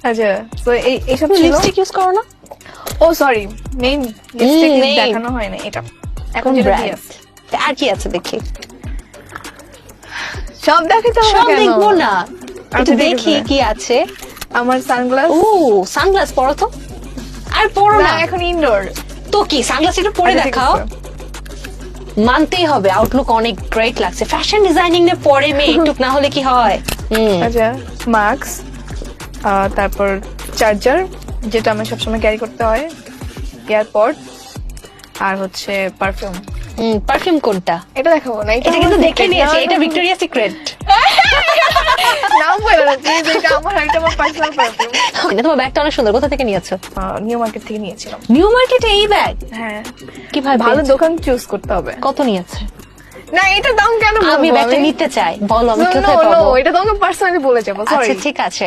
আচ্ছা তো এইসব ছিল। লিপস্টিক ইউজ করো না? ও সরি, মেইন লিপস্টিক main। দেখানো হয় না এটা। এখন কোন যেটা ব্র্যান্ড? দিয়ে আছে। আর কি আছে দেখি। সব দেখাতে হবে সব কেন? দেখবো না, আচ্ছা, একটু ঠিক দেখি আছে। কি আছে। আমার সানগ্লাস। ও সানগ্লাস পরো তো। আর পরো না না এখন ইনডোর। তো কি, সানগ্লাস একটু পরে দেখাও। মানতেই হবে, আউটলুক অনেক গ্রেট লাগছে। ফ্যাশন ডিজাইনিং এর পরে মেয়ে একটু না হলে কি হয়? আচ্ছা মাস্ক, তারপর চার্জার যেটা আমার সবসময় ক্যারি করতে হয়, এয়ারপড, আর হচ্ছে পারফিউম। পারফিউম কোনটা? এটা দেখাবো না, এটা কিন্তু দেখে নিয়েছি, এটা ভিক্টোরিয়া সিক্রেট। নাম বলে না প্লিজ, এটা আমার পার্সোনাল পারফিউম। তোমার ব্যাগটা অনেক সুন্দর, কোথা থেকে নিয়েছো? নিউ মার্কেট থেকে নিয়েছিলাম। নিউ মার্কেটে এই ব্যাগ? হ্যাঁ কিভাবে ভালো পেয়েছো? দোকান চুজ করতে হবে। কত নিয়েছে? না এটা দাম কেন বলবো আমি ব্যাগটা নিতে চাই, বলো আমি কোথায় নো পাবো? এটা তোমাকে পার্সোনালি বলে যাবো, সরি। আচ্ছা ঠিক আছে।